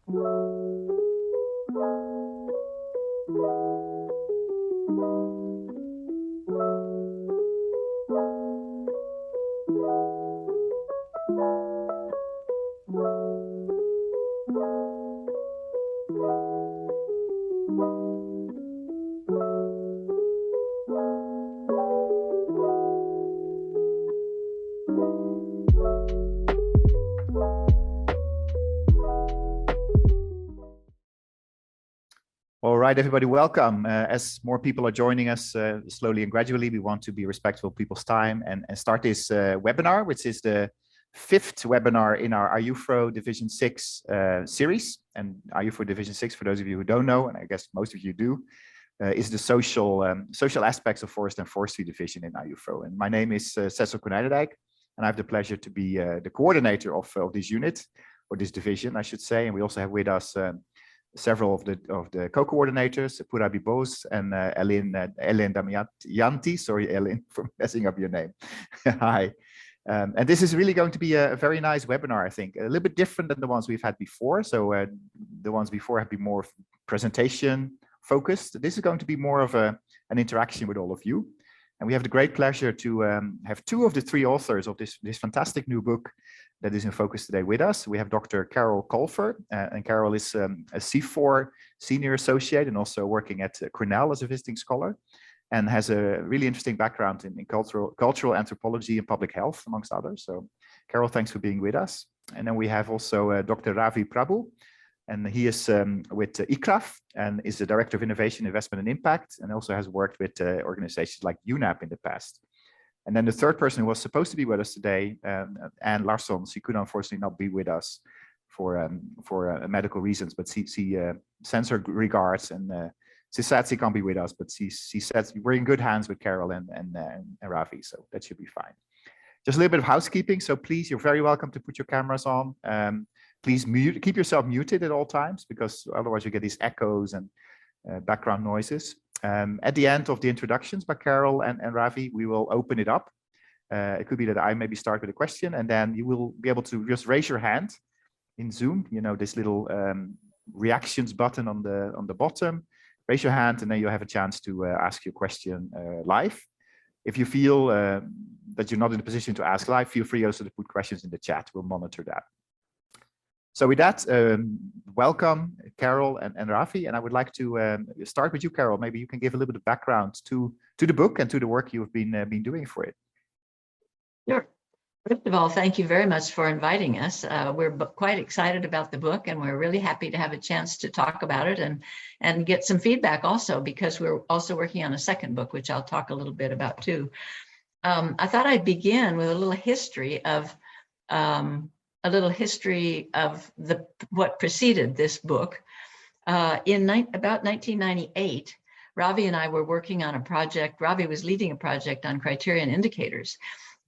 All right, everybody, welcome. As more people are joining us slowly and gradually, we want to be respectful of people's time and start this webinar, which is the 5th webinar in our IUFRO Division 6 series. And IUFRO Division 6, for those of you who don't know, and I guess most of you do, is the social aspects of Forest and Forestry Division in IUFRO. And my name is Cecil Konijnendijk, and I have the pleasure to be the coordinator of this unit, or this division, I should say. And we also have with us several of the co-coordinators, Purabi Bose and Ellen Damianti. Sorry, Ellen, for messing up your name. Hi. And this is really going to be a very nice webinar, I think. A little bit different than the ones we've had before. So the ones before have been more presentation focused. This is going to be more of an interaction with all of you. And we have the great pleasure to have 2 of the 3 authors of this fantastic new book that is in focus today with us. We have Dr. Carol Colfer, and Carol is a CIFOR senior associate and also working at Cornell as a visiting scholar, and has a really interesting background in cultural anthropology and public health, amongst others. So Carol, thanks for being with us. And then we have also Dr. Ravi Prabhu, and he is with ICRAF and is the Director of Innovation, Investment and Impact, and also has worked with organizations like UNAP in the past. And then the third person who was supposed to be with us today, Anne Larson, she could unfortunately not be with us for medical reasons, but she sends her regards, and she said she can't be with us, but she said we're in good hands with Carol and Ravi, so that should be fine. Just a little bit of housekeeping. So please, you're very welcome to put your cameras on. Please keep yourself muted at all times, because otherwise you get these echoes and background noises. At the end of the introductions by Carol and Ravi, we will open it up. It could be that I maybe start with a question, and then you will be able to just raise your hand in Zoom. You know, this little reactions button on the bottom. Raise your hand, and then you have a chance to ask your question live. If you feel that you're not in a position to ask live, feel free also to put questions in the chat. We'll monitor that. So with that, welcome, Carol and Ravi. And I would like to start with you, Carol. Maybe you can give a little bit of background to the book and to the work you've been doing for it. Sure. First of all, thank you very much for inviting us. We're quite excited about the book, and we're really happy to have a chance to talk about it and get some feedback also, because we're also working on a second book, which I'll talk a little bit about too. I thought I'd begin with a little history of what preceded this book. About 1998, Ravi and I were working on a project. Ravi was leading a project on criterion indicators.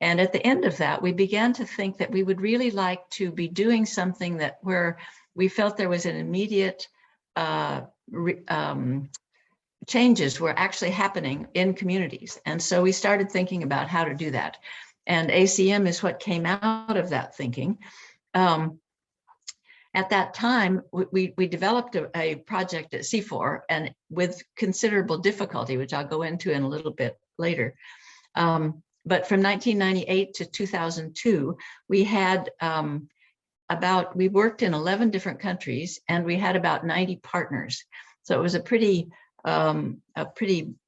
And at the end of that, we began to think that we would really like to be doing something where we felt there was an immediate changes were actually happening in communities. And so we started thinking about how to do that. And ACM is what came out of that thinking. At that time, we developed a project at CIFOR, and with considerable difficulty, which I'll go into in a little bit later. But from 1998 to 2002, we had we worked in 11 different countries, and we had about 90 partners. So it was a pretty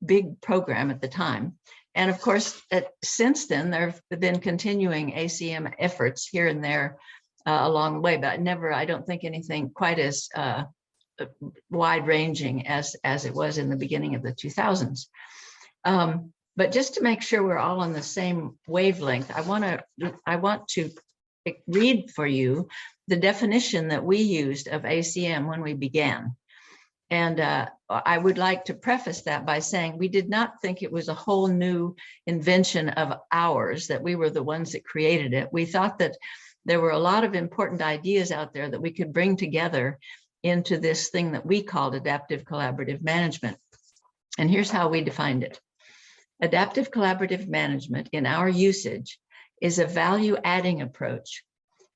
big program at the time. And of course, since then, there have been continuing ACM efforts here and there along the way, but I don't think anything quite as wide-ranging as it was in the beginning of the 2000s. But just to make sure we're all on the same wavelength, I want to read for you the definition that we used of ACM when we began. And I would like to preface that by saying we did not think it was a whole new invention of ours, that we were the ones that created it. We thought that there were a lot of important ideas out there that we could bring together into this thing that we called adaptive collaborative management. And here's how we defined it. Adaptive collaborative management in our usage is a value-adding approach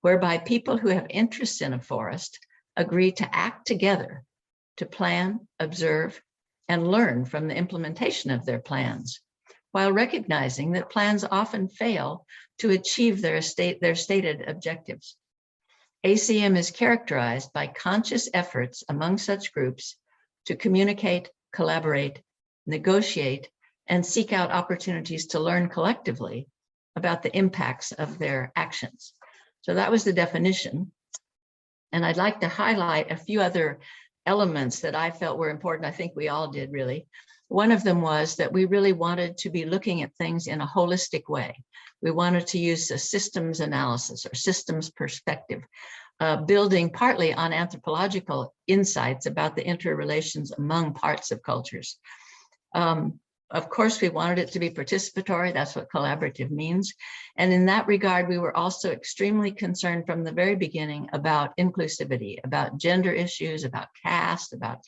whereby people who have interests in a forest agree to act together to plan, observe, and learn from the implementation of their plans, while recognizing that plans often fail to achieve their stated objectives. ACM is characterized by conscious efforts among such groups to communicate, collaborate, negotiate, and seek out opportunities to learn collectively about the impacts of their actions. So that was the definition. And I'd like to highlight a few other elements that I felt were important. I think we all did, really. One of them was that we really wanted to be looking at things in a holistic way. We wanted to use a systems analysis or systems perspective, building partly on anthropological insights about the interrelations among parts of cultures. Of course, we wanted it to be participatory. That's what collaborative means. And in that regard, we were also extremely concerned from the very beginning about inclusivity, about gender issues, about caste, about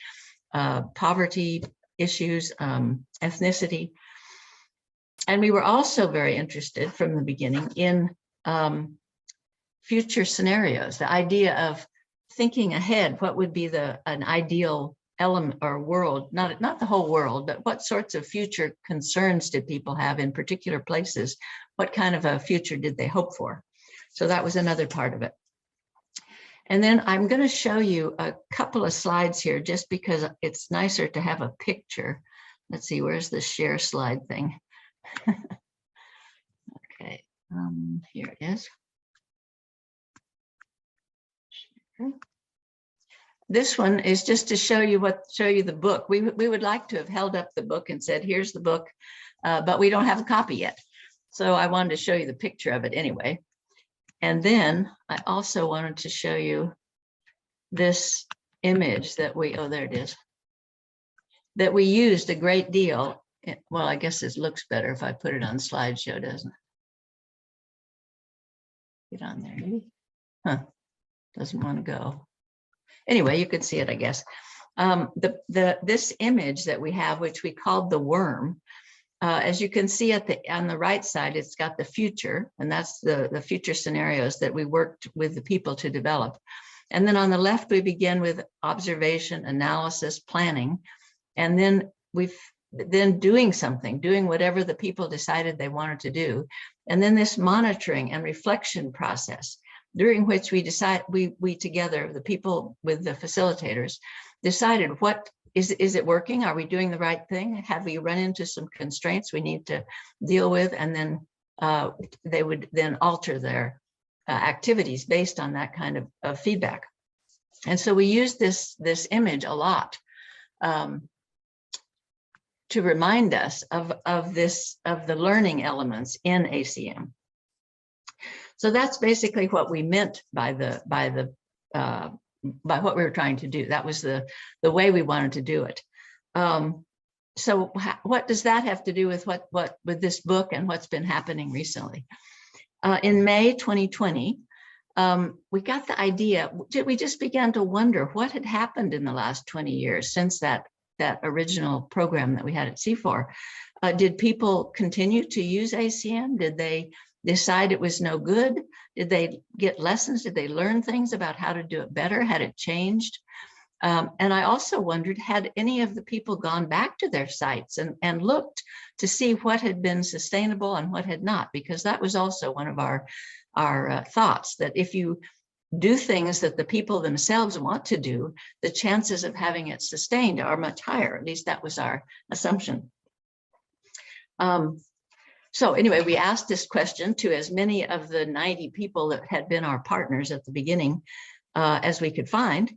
poverty issues, ethnicity. And we were also very interested from the beginning in future scenarios, the idea of thinking ahead, what would be an ideal element or world, not the whole world, but what sorts of future concerns did people have in particular places? What kind of a future did they hope for? So that was another part of it. And then I'm going to show you a couple of slides here just because it's nicer to have a picture. Let's see, where's the share slide thing? Okay, here it is. This one is just to show you the book. We would like to have held up the book and said, here's the book, but we don't have a copy yet. So I wanted to show you the picture of it anyway. And then I also wanted to show you this image that oh, there it is, that we used a great deal. Well, I guess it looks better if I put it on slideshow, doesn't it? Get on there, maybe. Huh, doesn't want to go. Anyway, you could see it, I guess. This image that we have, which we called the worm, as you can see on the right side, it's got the future, and that's the future scenarios that we worked with the people to develop. And then on the left, we begin with observation, analysis, planning, and then doing whatever the people decided they wanted to do. And then this monitoring and reflection process, during which we together, the people with the facilitators, decided is it working? Are we doing the right thing? Have we run into some constraints we need to deal with? And then they would then alter their activities based on that kind of feedback. And so we use this image a lot to remind us of the learning elements in ACM. So that's basically what we meant by what we were trying to do. That was the way we wanted to do it. So what does that have to do with with this book and what's been happening recently? In May 2020, we got the idea. We just began to wonder what had happened in the last 20 years since that original program that we had at CIFOR. Did people continue to use ACM? Did they decide it was no good? Did they get lessons? Did they learn things about how to do it better? Had it changed? And I also wondered, had any of the people gone back to their sites and looked to see what had been sustainable and what had not? Because that was also one of our thoughts, that if you do things that the people themselves want to do, the chances of having it sustained are much higher. At least that was our assumption. So anyway, we asked this question to as many of the 90 people that had been our partners at the beginning as we could find,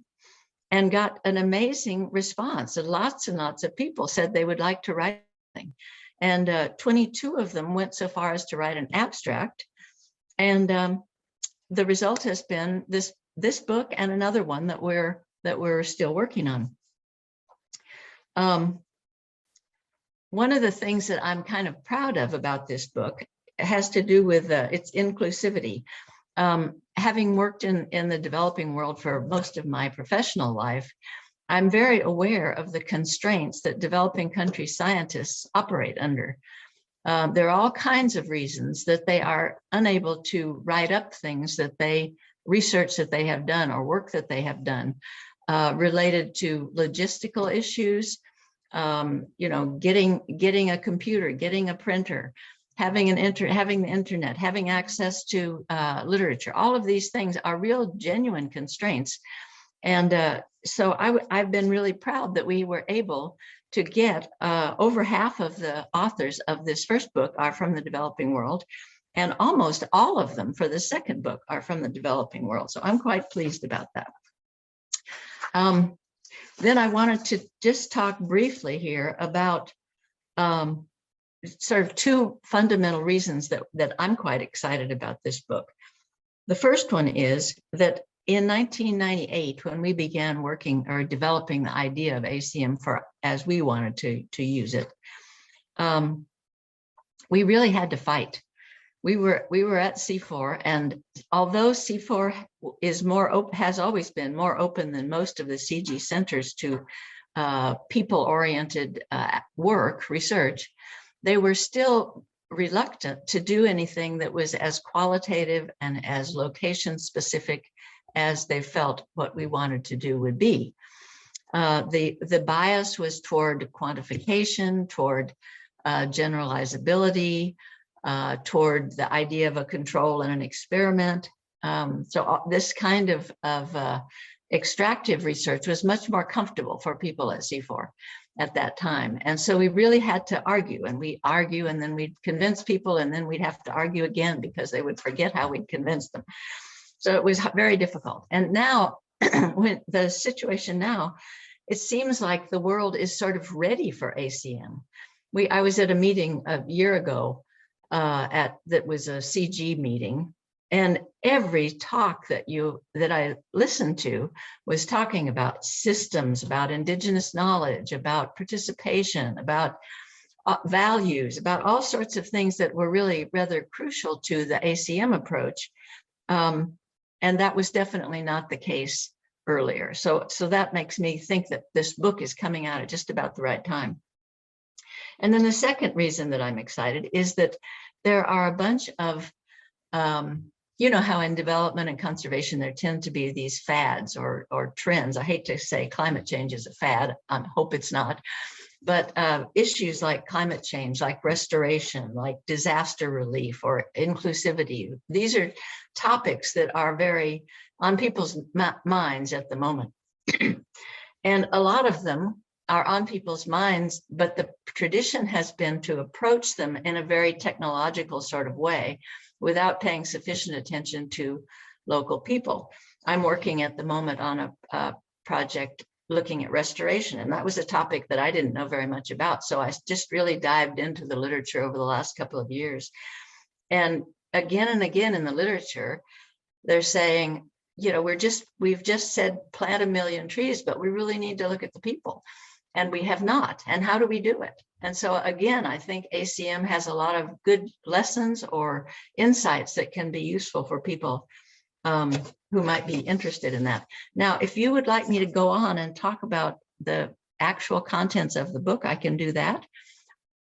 and got an amazing response. And lots of people said they would like to write something. And 22 of them went so far as to write an abstract. And the result has been this book and another one that we're still working on. One of the things that I'm kind of proud of about this book has to do with its inclusivity. Having worked in the developing world for most of my professional life, I'm very aware of the constraints that developing country scientists operate under. There are all kinds of reasons that they are unable to write up things that they research that they have done or work that they have done related to logistical issues, getting a computer, getting a printer, having the internet, having access to literature. All of these things are real genuine constraints. And so I've been really proud that we were able to get over half of the authors of this first book are from the developing world, and almost all of them for the second book are from the developing world. So I'm quite pleased about that. Then I wanted to just talk briefly here about sort of two fundamental reasons that I'm quite excited about this book. The first one is that in 1998, when we began working or developing the idea of ACM as we wanted to use it, we really had to fight. We were at CIFOR, and although CIFOR is has always been more open than most of the CG centers to people-oriented research, they were still reluctant to do anything that was as qualitative and as location-specific as they felt what we wanted to do would be. The bias was toward quantification, toward generalizability, toward the idea of a control and an experiment. So this kind of extractive research was much more comfortable for people at CIFOR at that time. And so we really had to argue, and we'd argue, and then we'd convince people, and then we'd have to argue again because they would forget how we'd convinced them. So it was very difficult. And now, when the situation now, it seems like the world is sort of ready for ACM. I was at a meeting a year ago that was a CG meeting, and every talk that I listened to was talking about systems, about indigenous knowledge, about participation, about values, about all sorts of things that were really rather crucial to the ACM approach. And that was definitely not the case earlier. So that makes me think that this book is coming out at just about the right time. And then the second reason that I'm excited is that there are a bunch of, you know how in development and conservation, there tend to be these fads or trends. I hate to say climate change is a fad. I hope it's not. But issues like climate change, like restoration, like disaster relief or inclusivity, these are topics that are very on people's minds at the moment. And a lot of them are on people's minds, but the tradition has been to approach them in a very technological sort of way without paying sufficient attention to local people. I'm working at the moment on a project looking at restoration, and that was a topic that I didn't know very much about. So I just really dived into the literature over the last couple of years. And again in the literature, they're saying, you know, we've just said plant 1 million trees, but we really need to look at the people. And we have not. And how do we do it? And so again, I think ACM has a lot of good lessons or insights that can be useful for people who might be interested in that. Now, if you would like me to go on and talk about the actual contents of the book, I can do that.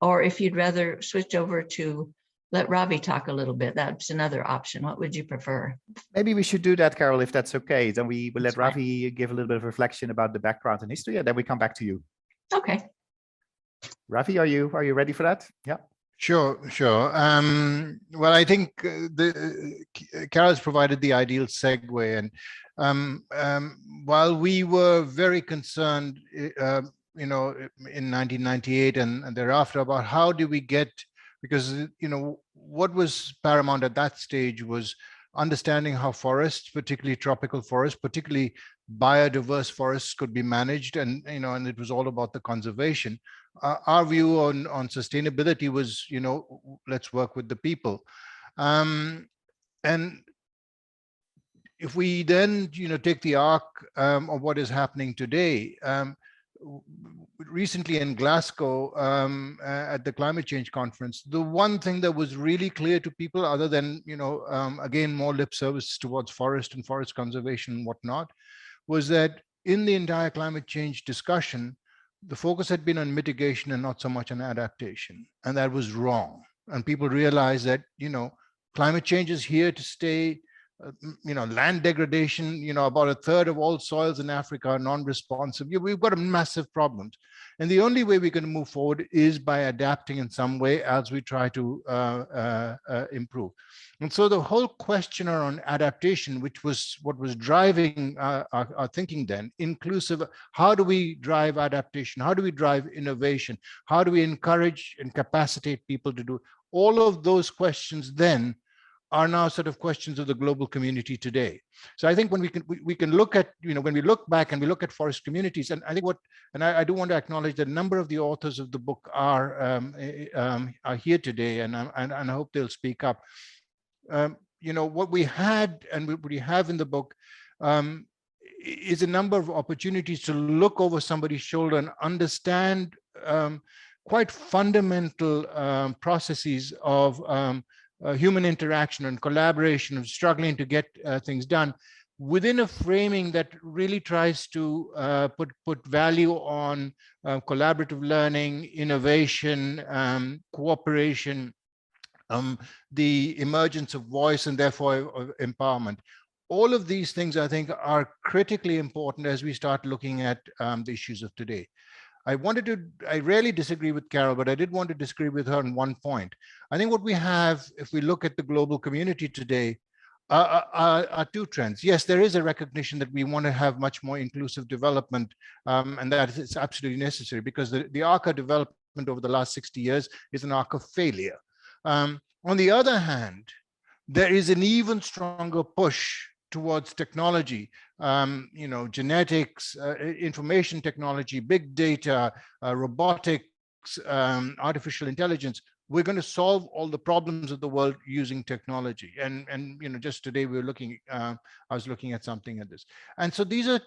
Or if you'd rather switch over to let Ravi talk a little bit, that's another option. What would you prefer? Maybe we should do that, Carol, if that's okay. Then we will let Ravi give a little bit of reflection about the background and history, and then we come back to you. Okay. Ravi, are you ready for that? Yeah. Sure. Well, I think Carol's provided the ideal segue, and while we were very concerned, you know, in 1998 and thereafter about how do we get, because you know what was paramount at that stage was understanding how forests, particularly tropical forests, particularly biodiverse forests, could be managed, and you know, and it was all about the conservation. Our view on sustainability was, you know, let's work with the people. And if we then, you know, take the arc of what is happening today, recently in Glasgow at the climate change conference, the one thing that was really clear to people, other than, you know, again, more lip service towards forest and forest conservation and whatnot, was that in the entire climate change discussion, the focus had been on mitigation and not so much on adaptation. And that was wrong. And people realized that, you know, climate change is here to stay. land degradation, about a third of all soils in Africa are non-responsive. We've got a massive problem. And the only way we're going to move forward is by adapting in some way as we try to improve. And so the whole question around adaptation, which was what was driving our thinking then, inclusive, how do we drive adaptation? How do we drive innovation? How do we encourage and capacitate people to do all of those questions then are now sort of questions of the global community today. So I think when we can look at, when we look back and we look at forest communities, and I think I do want to acknowledge that a number of the authors of the book are here today, and I hope they'll speak up. What we had and what we have in the book is a number of opportunities to look over somebody's shoulder and understand quite fundamental processes of human interaction and collaboration, of struggling to get things done within a framing that really tries to put value on collaborative learning, innovation, cooperation, the emergence of voice, and therefore of empowerment. All of these things, I think, are critically important as we start looking at the issues of today. I rarely disagree with Carol, but I did want to disagree with her on one point. I think what we have, if we look at the global community today, are two trends. Yes, there is a recognition that we want to have much more inclusive development, and that it's absolutely necessary, because the arc of development over the last 60 years is an arc of failure. On the other hand, there is an even stronger push towards technology, genetics, information technology, big data, robotics, artificial intelligence. We're going to solve all the problems of the world using technology. And just today we were looking, I was looking at something at this. And so these are,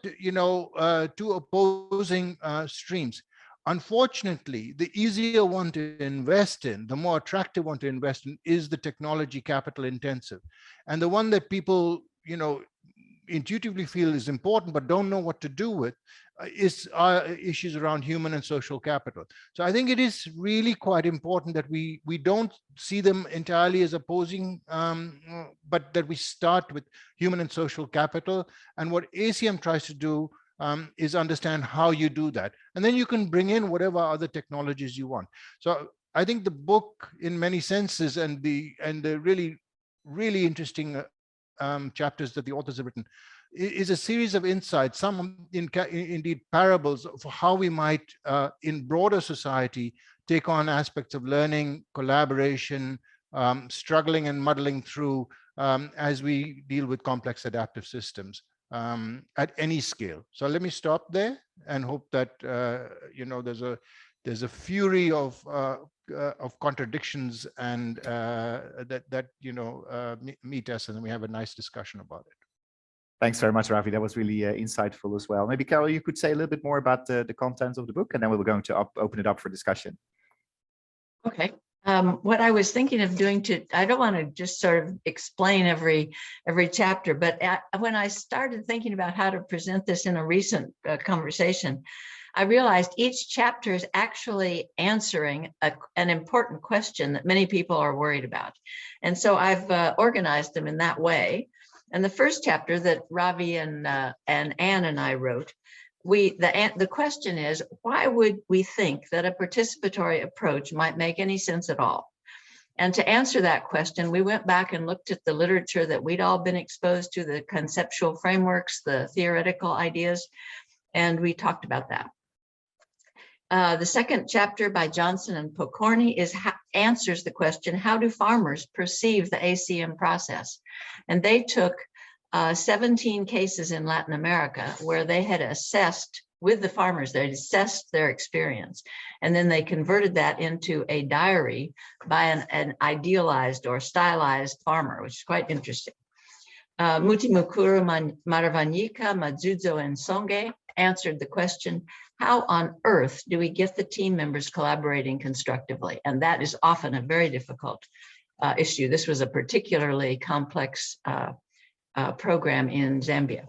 two opposing streams. Unfortunately, the easier one to invest in, the more attractive one to invest in, is the technology capital intensive. And the one that people, intuitively feel is important but don't know what to do with is issues around human and social capital. So I think it is really quite important that we don't see them entirely as opposing, but that we start with human and social capital. And what ACM tries to do is understand how you do that. And then you can bring in whatever other technologies you want. So I think the book, in many senses, and the really, really interesting chapters that the authors have written, is a series of insights, some indeed parables for how we might, in broader society, take on aspects of learning, collaboration, struggling and muddling through as we deal with complex adaptive systems at any scale. So let me stop there and hope that there's a fury of contradictions and that meet us, and then we have a nice discussion about it. Thanks very much, Ravi. That was really insightful as well. Maybe Carol, you could say a little bit more about the contents of the book, and then we're going to open it up for discussion. Okay. What I was thinking of doing I don't want to just sort of explain every chapter, but when I started thinking about how to present this in a recent conversation, I realized each chapter is actually answering an important question that many people are worried about. And so I've organized them in that way. And the first chapter that Ravi and Anne and I wrote, the question is, why would we think that a participatory approach might make any sense at all? And to answer that question, we went back and looked at the literature that we'd all been exposed to, the conceptual frameworks, the theoretical ideas, and we talked about that. The second chapter by Johnson and Pokorny answers the question, how do farmers perceive the ACM process? And they took 17 cases in Latin America where they had assessed with the farmers, they assessed their experience. And then they converted that into a diary by an idealized or stylized farmer, which is quite interesting. Mutimukuru Maravanyika, Madzudzo, and Songe answered the question, how on earth do we get the team members collaborating constructively? And that is often a very difficult issue. This was a particularly complex program in Zambia.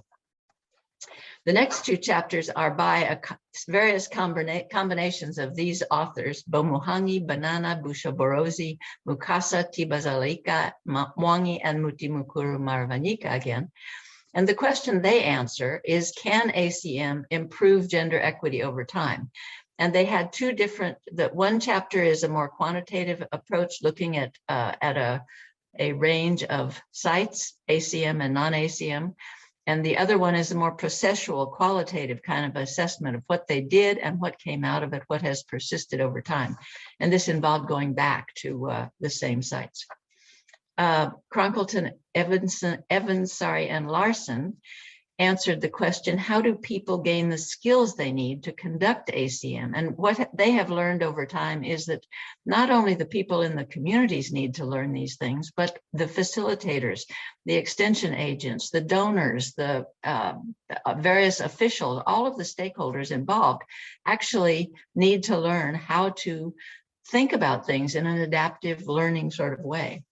The next two chapters are by various combinations of these authors: Bomuhangi, Banana, Bushaborosi, Mukasa, Tibazalika, Mwangi, and Mutimukuru Maravanyika again. And the question they answer is, can ACM improve gender equity over time? And they had two different, one chapter is a more quantitative approach looking at a range of sites, ACM and non-ACM. And the other one is a more processual, qualitative kind of assessment of what they did and what came out of it, what has persisted over time. And this involved going back to the same sites. Cronkleton, Evans, and Larson answered the question, how do people gain the skills they need to conduct ACM? And what they have learned over time is that not only the people in the communities need to learn these things, but the facilitators, the extension agents, the donors, the various officials, all of the stakeholders involved actually need to learn how to think about things in an adaptive learning sort of way.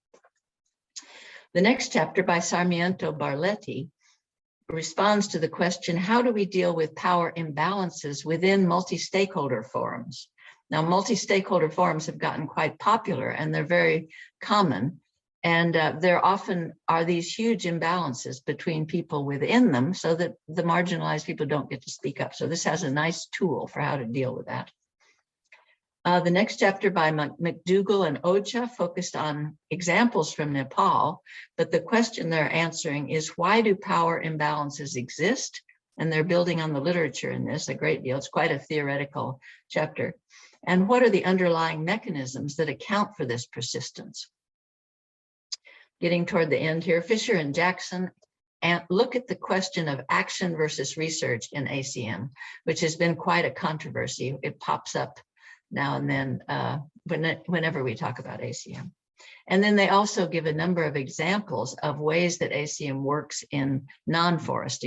The next chapter by Sarmiento Barletti responds to the question, how do we deal with power imbalances within multi-stakeholder forums? Now, multi-stakeholder forums have gotten quite popular and they're very common. And there often are these huge imbalances between people within them so that the marginalized people don't get to speak up. So this has a nice tool for how to deal with that. The next chapter by McDougall and Ocha focused on examples from Nepal, but the question they're answering is, why do power imbalances exist? And they're building on the literature in this a great deal. It's quite a theoretical chapter. And what are the underlying mechanisms that account for this persistence? Getting toward the end here, Fisher and Jackson look at the question of action versus research in ACM, which has been quite a controversy. It pops up now and then whenever we talk about ACM. And then they also give a number of examples of ways that ACM works in non-forest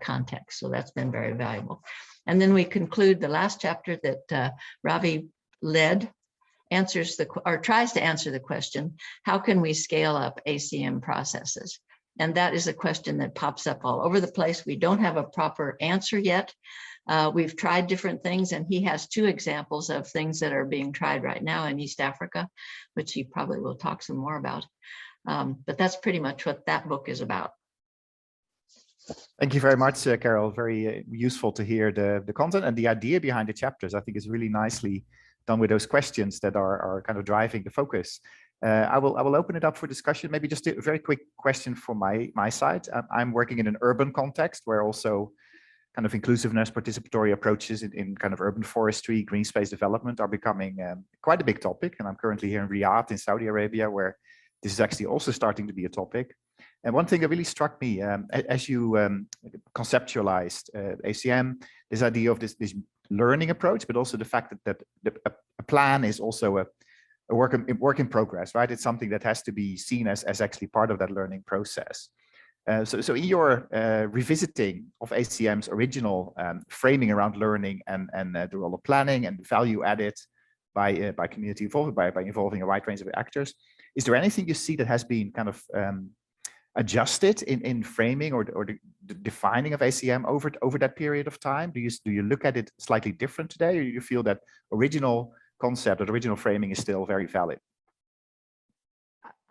contexts. So that's been very valuable. And then we conclude the last chapter that Ravi led, tries to answer the question, how can we scale up ACM processes? And that is a question that pops up all over the place. We don't have a proper answer yet. We've tried different things, and he has two examples of things that are being tried right now in East Africa, which he probably will talk some more about. But that's pretty much what that book is about. Thank you very much, Carol. Very useful to hear the content and the idea behind the chapters. I think is really nicely done with those questions that are kind of driving the focus. I will open it up for discussion. Maybe just a very quick question from my side. I'm working in an urban context where also kind of inclusiveness, participatory approaches in kind of urban forestry, green space development are becoming quite a big topic. And I'm currently here in Riyadh in Saudi Arabia, where this is actually also starting to be a topic. And one thing that really struck me as you conceptualized ACM, this idea of this learning approach, but also the fact that a plan is also a work in progress, right? It's something that has to be seen as actually part of that learning process. So in your revisiting of ACM's original framing around learning and the role of planning and value added by community involvement, by involving a wide range of actors, is there anything you see that has been kind of adjusted in framing or the defining of ACM over that period of time? Do you look at it slightly different today, or do you feel that original concept or the original framing is still very valid?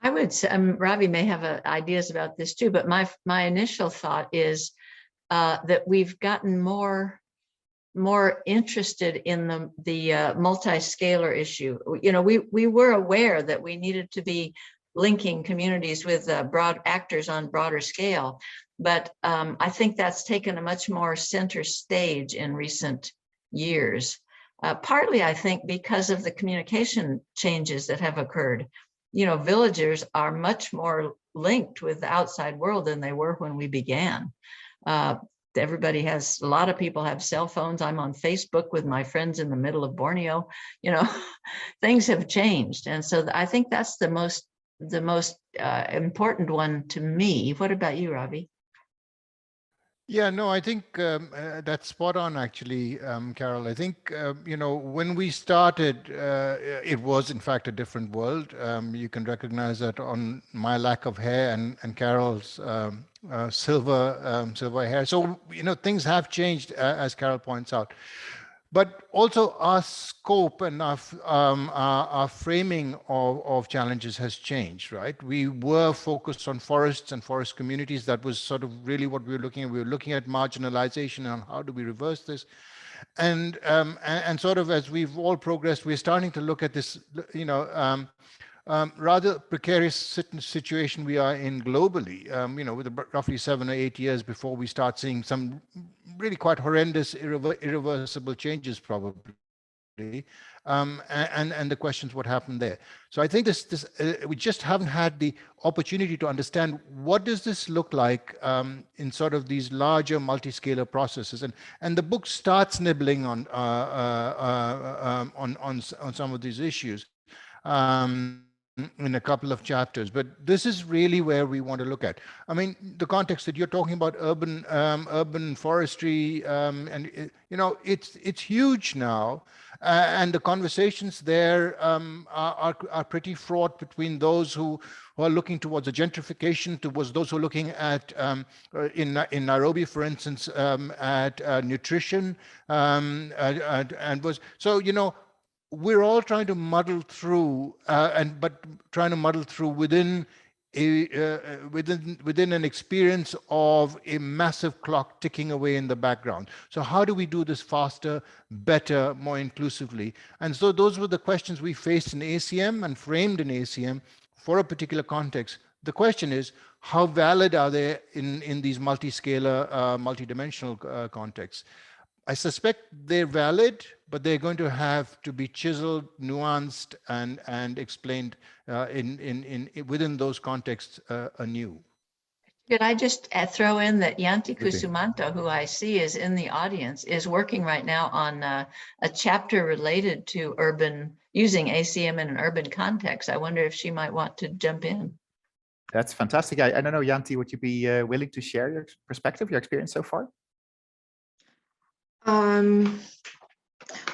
I would say, Ravi may have ideas about this too, but my initial thought is that we've gotten more interested in the multi-scalar issue. You know, we were aware that we needed to be linking communities with broad actors on broader scale, but I think that's taken a much more center stage in recent years. Partly, I think, because of the communication changes that have occurred. You know, villagers are much more linked with the outside world than they were when we began. A lot of people have cell phones. I'm on Facebook with my friends in the middle of Borneo. You know, things have changed. And so I think that's the most important one to me. What about you, Ravi? Yeah, no, I think that's spot on, actually, Carol. I think, you know, when we started, it was, in fact, a different world. You can recognize that on my lack of hair and Carol's silver hair. So, you know, things have changed, as Carol points out. But also our scope and our framing of challenges has changed, right? We were focused on forests and forest communities. That was sort of really what we were looking at. We were looking at marginalization and how do we reverse this. And sort of as we've all progressed, we're starting to look at this, you know, rather precarious situation we are in globally, you know, with roughly 7 or 8 years before we start seeing some really quite horrendous, irreversible changes, probably. And the questions what happened there. So I think we just haven't had the opportunity to understand what does this look like in sort of these larger multi-scalar processes. And the book starts nibbling on some of these issues. In a couple of chapters, but this is really where we want to look at. I mean, the context that you're talking about, urban forestry, and you know, it's huge now, and the conversations there are pretty fraught between those who are looking towards a gentrification, towards those who are looking at, in Nairobi, for instance, at nutrition, and was so, you know. We're all trying to muddle through, but trying to muddle through within an experience of a massive clock ticking away in the background. So how do we do this faster, better, more inclusively? And so those were the questions we faced in ACM and framed in ACM for a particular context. The question is, how valid are they in these multi-scalar, multi-dimensional contexts? I suspect they're valid, but they're going to have to be chiseled, nuanced, and explained within those contexts anew. Could I just throw in that Yanti Kusumanto, who I see is in the audience, is working right now on a chapter related to using ACM in an urban context. I wonder if she might want to jump in. That's fantastic. I don't know, Yanti, would you be willing to share your perspective, your experience so far?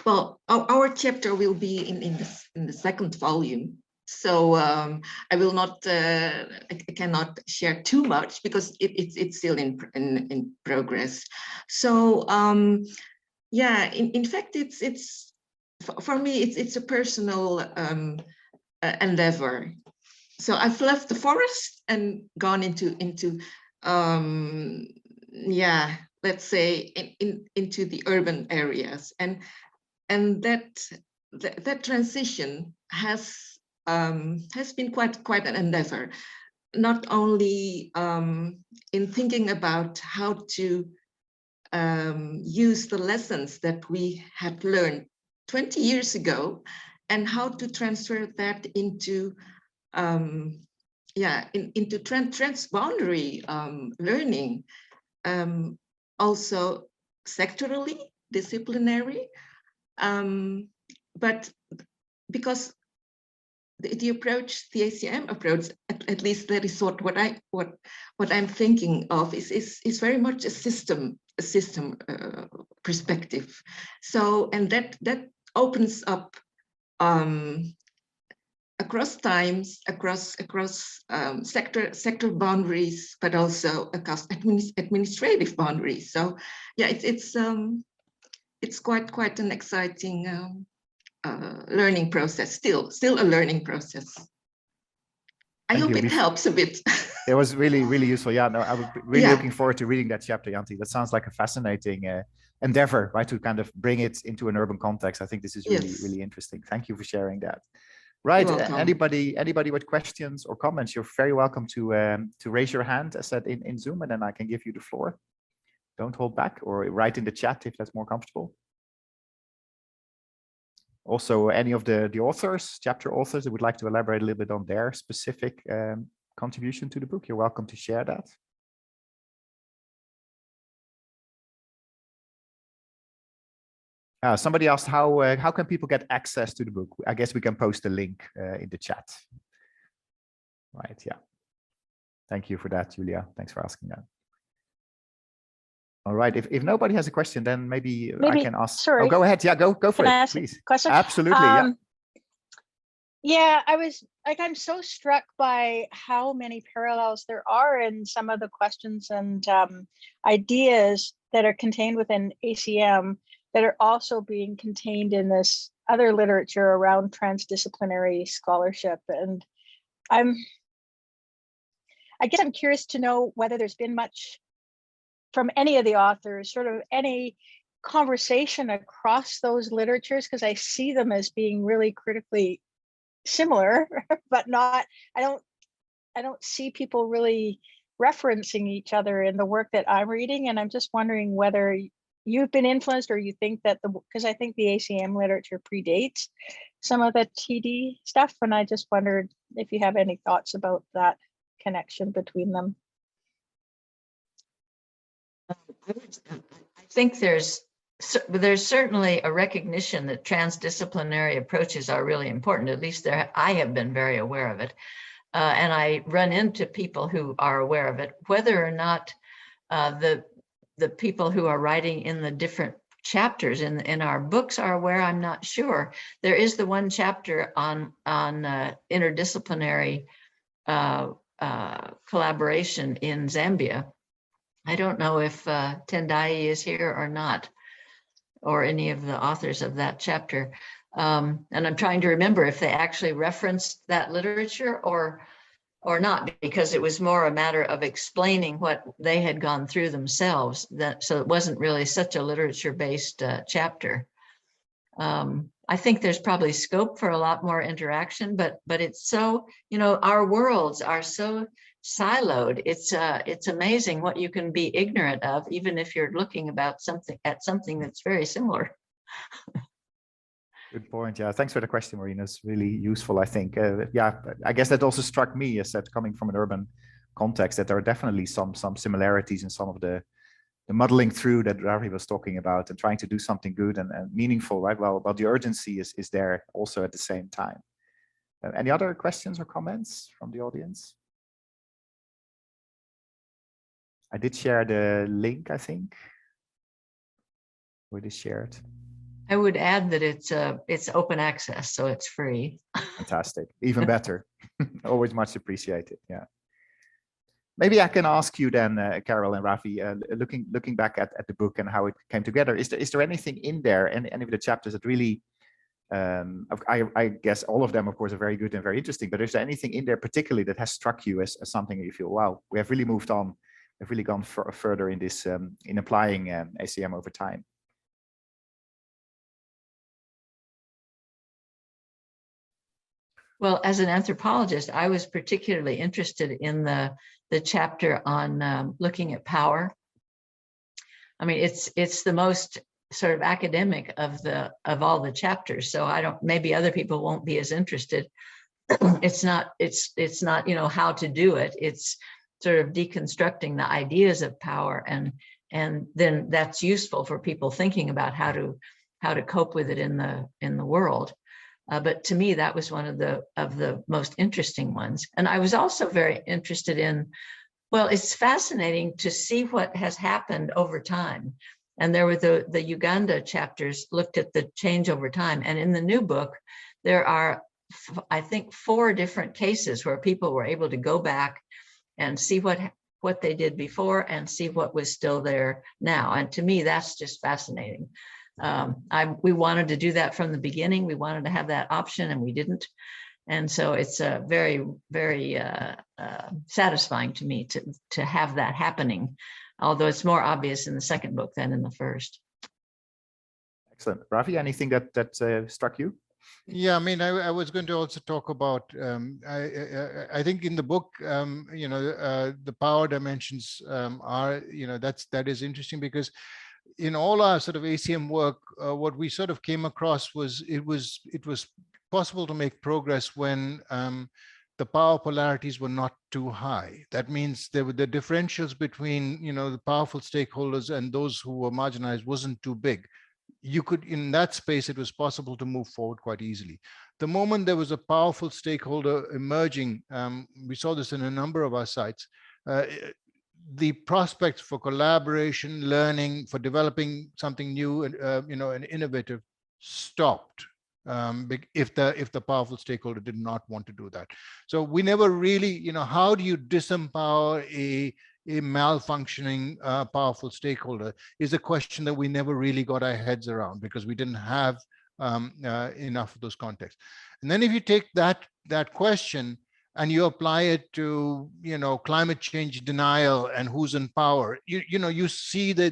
Well, our chapter will be in the second volume, so I will not, I cannot share too much because it's still in progress. So yeah, in fact, it's for me it's a personal endeavor. So I've left the forest and gone into yeah, let's say into the urban areas, and that transition has been quite an endeavor, not only in thinking about how to use the lessons that we had learned 20 years ago and how to transfer that into into transboundary learning, also sectorally, disciplinary, but because the approach, the ACM approach, at least that is what I'm thinking of, is very much a system perspective. So, and that opens up across times, across sector boundaries, but also across administrative boundaries. So yeah, it's quite an exciting learning process. Still a learning process. I hope it helps a bit. It was really useful. Yeah, no, I was really looking forward to reading that chapter, Yanti. That sounds like a fascinating endeavor, right? To kind of bring it into an urban context. I think this is really interesting. Thank you for sharing that. Right. Anybody with questions or comments, you're very welcome to raise your hand, as said in Zoom, and then I can give you the floor. Don't hold back, or write in the chat if that's more comfortable. Also, any of the authors, chapter authors, that would like to elaborate a little bit on their specific contribution to the book, you're welcome to share that. Somebody asked how can people get access to the book? I guess we can post a link in the chat. Right, yeah. Thank you for that, Julia. Thanks for asking that. All right. If nobody has a question, then maybe I can ask. Sorry. Oh, go ahead. Yeah, go for Can I it, ask please. a question? Absolutely. Yeah. Yeah, I was like, I'm so struck by how many parallels there are in some of the questions and ideas that are contained within ACM that are also being contained in this other literature around transdisciplinary scholarship. And I guess I'm curious to know whether there's been much from any of the authors, sort of any conversation across those literatures, because I see them as being really critically similar, but not, I don't see people really referencing each other in the work that I'm reading. And I'm just wondering whether you've been influenced or you think that because I think the ACM literature predates some of the TD stuff. And I just wondered if you have any thoughts about that connection between them. I think there's certainly a recognition that transdisciplinary approaches are really important. At least I have been very aware of it. And I run into people who are aware of it. Whether or not the people who are writing in the different chapters in our books are aware, I'm not sure. There is the one chapter on interdisciplinary collaboration in Zambia. I don't know if Tendai is here or not, or any of the authors of that chapter. And I'm trying to remember if they actually referenced that literature or not, because it was more a matter of explaining what they had gone through themselves. So it wasn't really such a literature-based chapter. I think there's probably scope for a lot more interaction, but it's so, our worlds are so siloed. It's amazing what you can be ignorant of, even if you're looking at something that's very similar. Good point. Yeah, thanks for the question, Marina. It's really useful, I think. Yeah, I guess that also struck me as that coming from an urban context, that there are definitely some similarities in some of the muddling through that Ravi was talking about and trying to do something good and meaningful, right? Well, the urgency is there also at the same time. Any other questions or comments from the audience? I did share the link, I think. It is shared. I would add that it's open access, so it's free. Fantastic, even better. Always much appreciated. Yeah. Maybe I can ask you then, Carol and Ravi, looking back at the book and how it came together. Is there anything in there, any of the chapters that really, I guess all of them, of course, are very good and very interesting, but is there anything in there particularly that has struck you as something that you feel, wow, we have really moved on, we've really gone further in this, in applying ACM over time? Well, as an anthropologist, I was particularly interested in the chapter on looking at power. I mean, it's the most sort of academic of all the chapters. So maybe other people won't be as interested. It's not how to do it. It's sort of deconstructing the ideas of power, and then that's useful for people thinking about how to cope with it in the world. But to me, that was one of the most interesting ones. And I was also very interested in, well, it's fascinating to see what has happened over time. And there were the Uganda chapters looked at the change over time. And in the new book, there are, I think, 4 different cases where people were able to go back and see what they did before and see what was still there now. And to me, that's just fascinating. We wanted to do that from the beginning. We wanted to have that option, and we didn't. And so it's very, very satisfying to me to have that happening, although it's more obvious in the second book than in the first. Excellent. Ravi, anything that struck you? Yeah, I mean, I was going to also talk about, I think in the book, the power dimensions are, that is interesting, because in all our sort of ACM work, what we sort of came across was it was possible to make progress when the power polarities were not too high. That means there were the differentials between, the powerful stakeholders and those who were marginalized wasn't too big. You could, in that space, it was possible to move forward quite easily. The moment there was a powerful stakeholder emerging, we saw this in a number of our sites, the prospects for collaboration, learning, for developing something new and and innovative stopped if the powerful stakeholder did not want to do that. So we never really, how do you disempower a malfunctioning powerful stakeholder is a question that we never really got our heads around because we didn't have enough of those contexts. And then if you take that question and you apply it to climate change denial and who's in power, you see the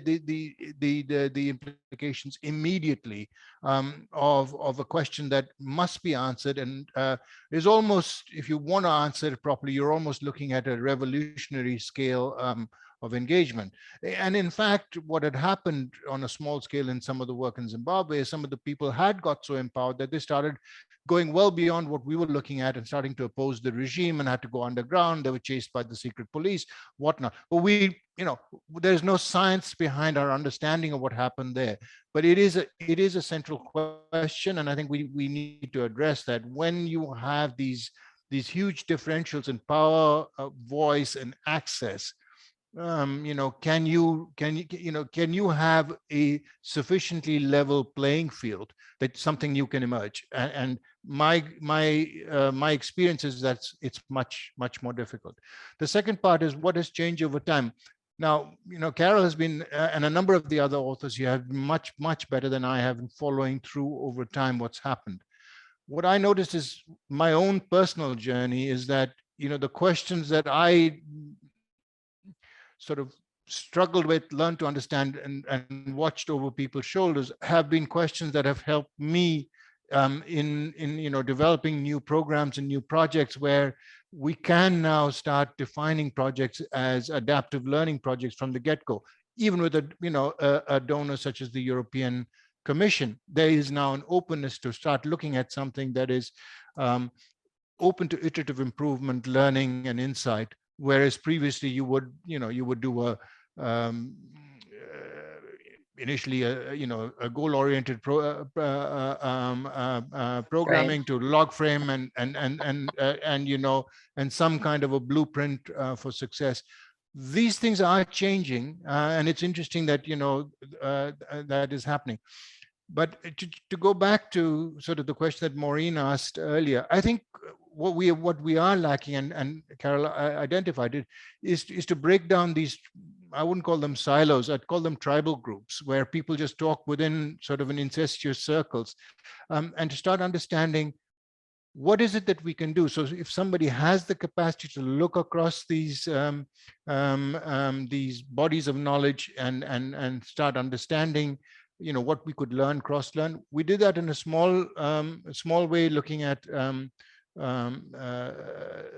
implications immediately of a question that must be answered, and is almost, if you want to answer it properly, you're almost looking at a revolutionary scale of engagement. And in fact, what had happened on a small scale in some of the work in Zimbabwe is some of the people had got so empowered that they started going well beyond what we were looking at and starting to oppose the regime and had to go underground. They were chased by the secret police, whatnot. But there's no science behind our understanding of what happened there. But it is a central question, and I think we need to address that. When you have these huge differentials in power, voice, and access, can you have a sufficiently level playing field that something new can emerge? And my experience is that it's much more difficult. The second part is what has changed over time. Now, Carol has been, and a number of the other authors here have been much better than I have in following through over time what's happened. What I noticed is my own personal journey is that the questions that I sort of struggled with, learned to understand, and watched over people's shoulders have been questions that have helped me in developing new programs and new projects where we can now start defining projects as adaptive learning projects from the get-go. Even with a donor such as the European Commission, there is now an openness to start looking at something that is open to iterative improvement, learning, and insight. Whereas previously you would do initially a goal-oriented programming to log frame and some kind of a blueprint for success. These things are changing, and it's interesting that that is happening. But to go back to sort of the question that Maureen asked earlier, I think what we are lacking, and Carol identified it, is to break down these, I wouldn't call them silos, I'd call them tribal groups, where people just talk within sort of an incestuous circles, and to start understanding what is it that we can do. So if somebody has the capacity to look across these bodies of knowledge and start understanding what we could learn, cross-learn. We did that in a small way, looking at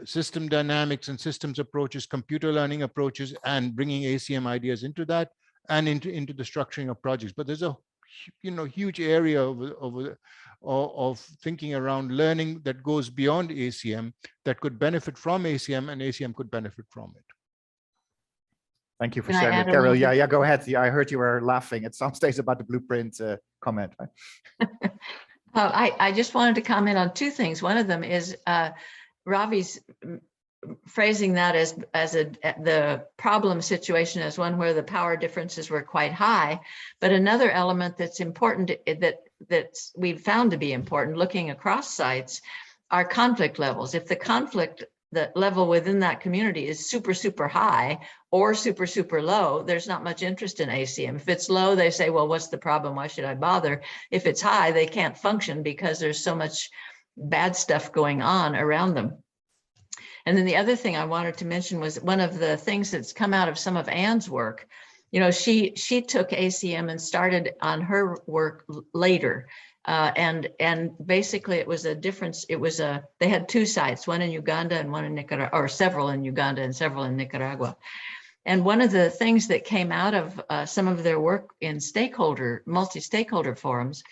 system dynamics and systems approaches, computer learning approaches, and bringing ACM ideas into that and into the structuring of projects. But there's a huge area of thinking around learning that goes beyond ACM that could benefit from ACM, and ACM could benefit from it. Thank you for sharing that, Carol. Yeah, go ahead. Yeah, I heard you were laughing at some stage about the blueprint comment. I just wanted to comment on two things. One of them is Ravi's phrasing that as the problem situation as one where the power differences were quite high. But another element that's important, that we've found to be important, looking across sites, are conflict levels. If the conflict level within that community is super high or super low, there's not much interest in ACM. If it's low, they say, well, what's the problem? Why should I bother? If it's high, they can't function because there's so much bad stuff going on around them. And then the other thing I wanted to mention was one of the things that's come out of some of Anne's work. She took ACM and started on her work later. And basically it was a difference. They had two sites, one in Uganda and one in Nicaragua, or several in Uganda and several in Nicaragua. And one of the things that came out of some of their work in multi-stakeholder forums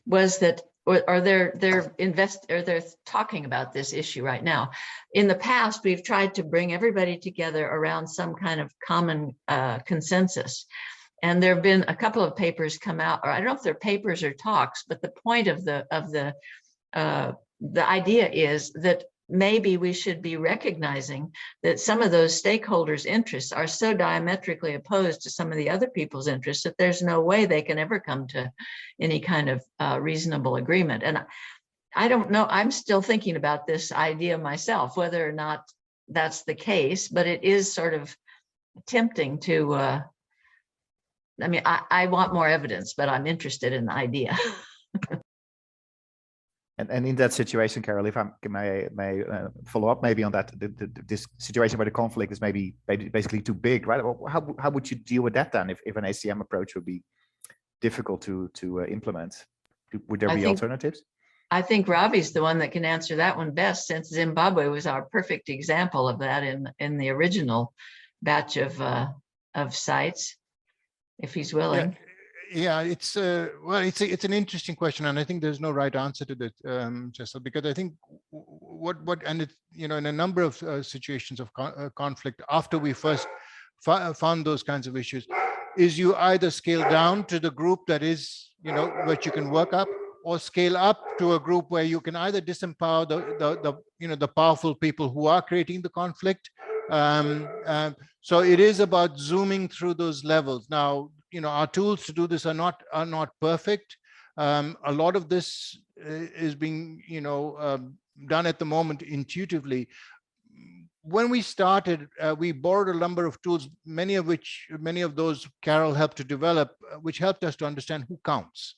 was that, they're talking about this issue right now. In the past, we've tried to bring everybody together around some kind of common consensus. And there have been a couple of papers come out, or I don't know if they're papers or talks, but the point of the idea is that maybe we should be recognizing that some of those stakeholders' interests are so diametrically opposed to some of the other people's interests that there's no way they can ever come to any kind of reasonable agreement. And I don't know, I'm still thinking about this idea myself, whether or not that's the case, but it is sort of tempting to, I mean, I want more evidence, but I'm interested in the idea. And in that situation, Carol, if I may follow up maybe on that, this situation where the conflict is maybe basically too big, right? How would you deal with that then if an ACM approach would be difficult to implement? Would there be alternatives? I think Ravi's the one that can answer that one best, since Zimbabwe was our perfect example of that in the original batch of sites, if he's willing. Yeah, it's well, it's an interesting question, and I think there's no right answer to that, Cecil, because I think and it, you know, in a number of situations of conflict, after we first found those kinds of issues, is you either scale down to the group that is, you know, what you can work up, or scale up to a group where you can either disempower the powerful people who are creating the conflict. So it is about zooming through those levels. Now, you know, our tools to do this are not perfect. A lot of this is being, you know, done at the moment intuitively. When we started, we borrowed a number of tools, many of those Carol helped to develop, which helped us to understand who counts.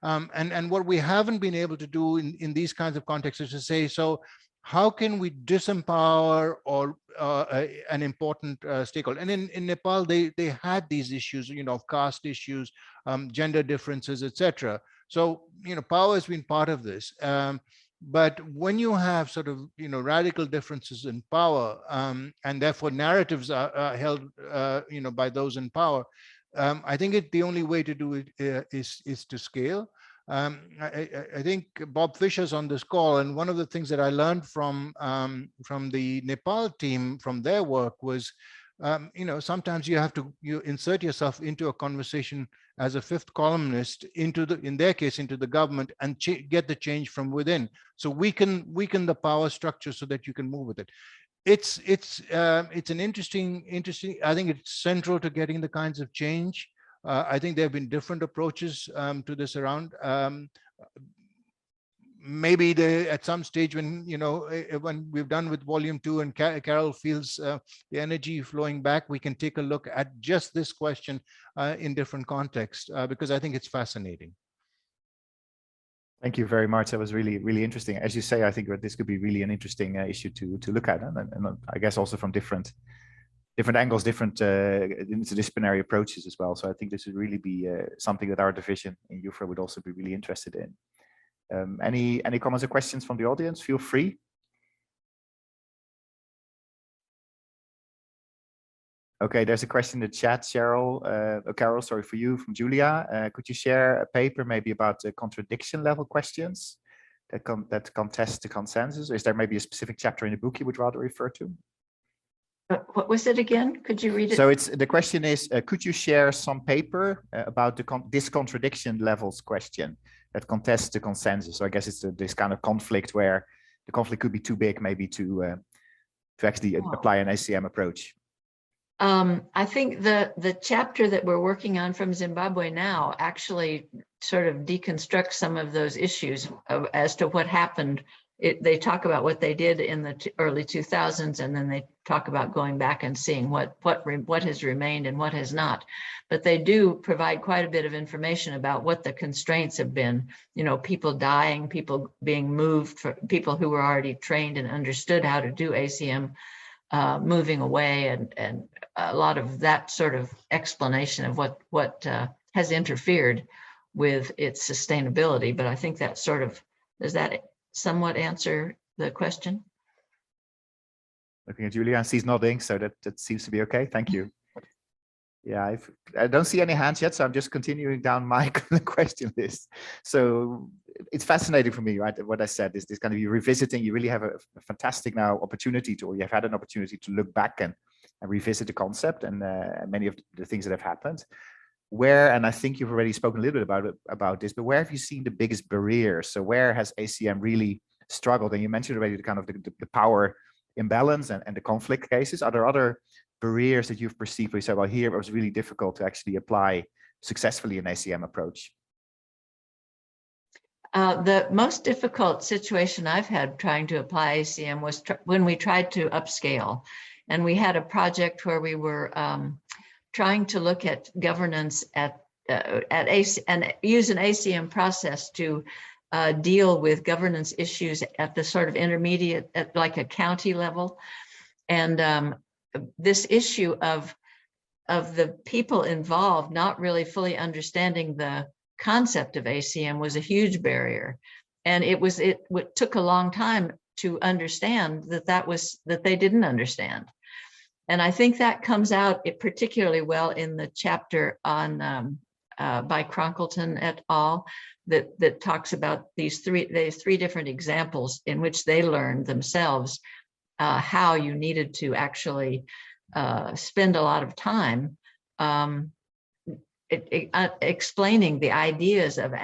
And what we haven't been able to do in these kinds of contexts is to say, so how can we disempower or an important stakeholder? And in Nepal, they had these issues, you know, of caste issues, gender differences, etc. So, you know, power has been part of this. But when you have sort of, you know, radical differences in power, and therefore narratives are held, you know, by those in power, I think the only way to do it is to scale. I think Bob Fisher's on this call, and one of the things that I learned from the Nepal team, from their work, was, you know, sometimes you have to insert yourself into a conversation as a fifth columnist in their case, into the government, and get the change from within. So weaken the power structure so that you can move with it. It's an interesting. I think it's central to getting the kinds of change. I think there have been different approaches to this around. Maybe at some stage when, you know, when we've done with volume 2 and Carol feels the energy flowing back, we can take a look at just this question in different contexts, because I think it's fascinating. Thank you very much. That was really, really interesting. As you say, I think that this could be really an interesting issue to look at, and I guess also from different angles, different interdisciplinary approaches as well. So I think this would really be something that our division in IUFRO would also be really interested in. Any comments or questions from the audience? Feel free. Okay, there's a question in the chat, Carol, sorry, for you, from Julia. Could you share a paper maybe about the contradiction level questions that contest the consensus? Or is there maybe a specific chapter in the book you would rather refer to? What was it again? Could you read it? So the question is, could you share some paper about this contradiction levels question that contests the consensus? So I guess it's this kind of conflict where the conflict could be too big maybe to actually apply an ACM approach. I think the chapter that we're working on from Zimbabwe now actually sort of deconstructs some of those issues as to what happened. They talk about what they did in the early 2000s, and then they talk about going back and seeing what has remained and what has not. But they do provide quite a bit of information about what the constraints have been. You know, people dying, people being moved, for people who were already trained and understood how to do ACM, moving away, and a lot of that sort of explanation of what has interfered with its sustainability. But I think that sort of, does that somewhat answer the question? Looking at Julia, she's nodding, so that seems to be okay. Thank you. Yeah, I don't see any hands yet, so I'm just continuing down my question list. So it's fascinating for me, right? What I said is this kind of, you revisiting, you really have a fantastic now opportunity to, or you have had an opportunity to look back and revisit the concept and many of the things that have happened. Where, and I think you've already spoken a little bit about this, but where have you seen the biggest barriers? So where has ACM really struggled? And you mentioned already the kind of the power imbalance and the conflict cases. Are there other barriers that you've perceived where you said, well, here it was really difficult to actually apply successfully an ACM approach? The most difficult situation I've had trying to apply ACM was when we tried to upscale. And we had a project where we were trying to look at governance at AC and use an ACM process to deal with governance issues at the sort of intermediate, at like a county level. And this issue of the people involved not really fully understanding the concept of ACM was a huge barrier. And it took a long time to understand that they didn't understand. And I think that comes out particularly well in the chapter on by Cronkleton et al. that talks about these three different examples in which they learned themselves how you needed to actually spend a lot of time explaining the ideas of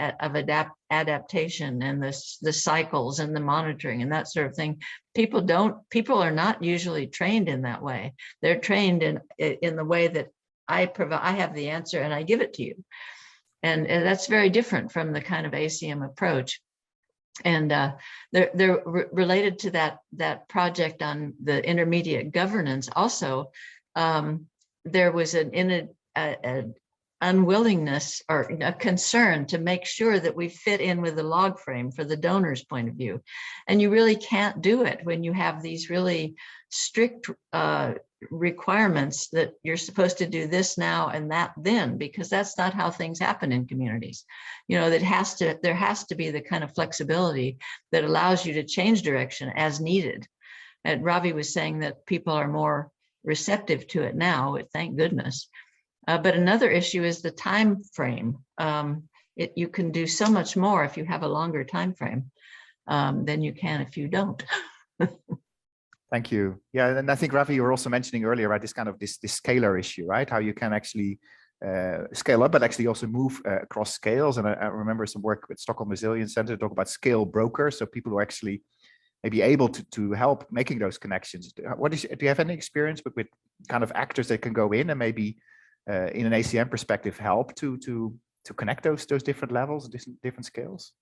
adaptation and the cycles and the monitoring and that sort of thing. People are not usually trained in that way. They're trained in the way that I have the answer and I give it to you. And that's very different from the kind of ACM approach. And they're related to that project on the intermediate governance. Also, there was an unwillingness or a concern to make sure that we fit in with the log frame for the donor's point of view. And you really can't do it when you have these really strict requirements that you're supposed to do this now and that then, because that's not how things happen in communities. You know, there has to be the kind of flexibility that allows you to change direction as needed. And Ravi was saying that people are more receptive to it now, thank goodness. But another issue is the time frame. You can do so much more if you have a longer time frame than you can if you don't. Thank you. Yeah, and I think Ravi, you were also mentioning earlier, right, this kind of this scalar issue, right? How you can actually scale up, but actually also move across scales. And I remember some work with Stockholm Resilience Center to talk about scale brokers, so people who are actually maybe able to help making those connections. Do you have any experience with kind of actors that can go in and maybe in an ACM perspective help to connect those different levels, different scales?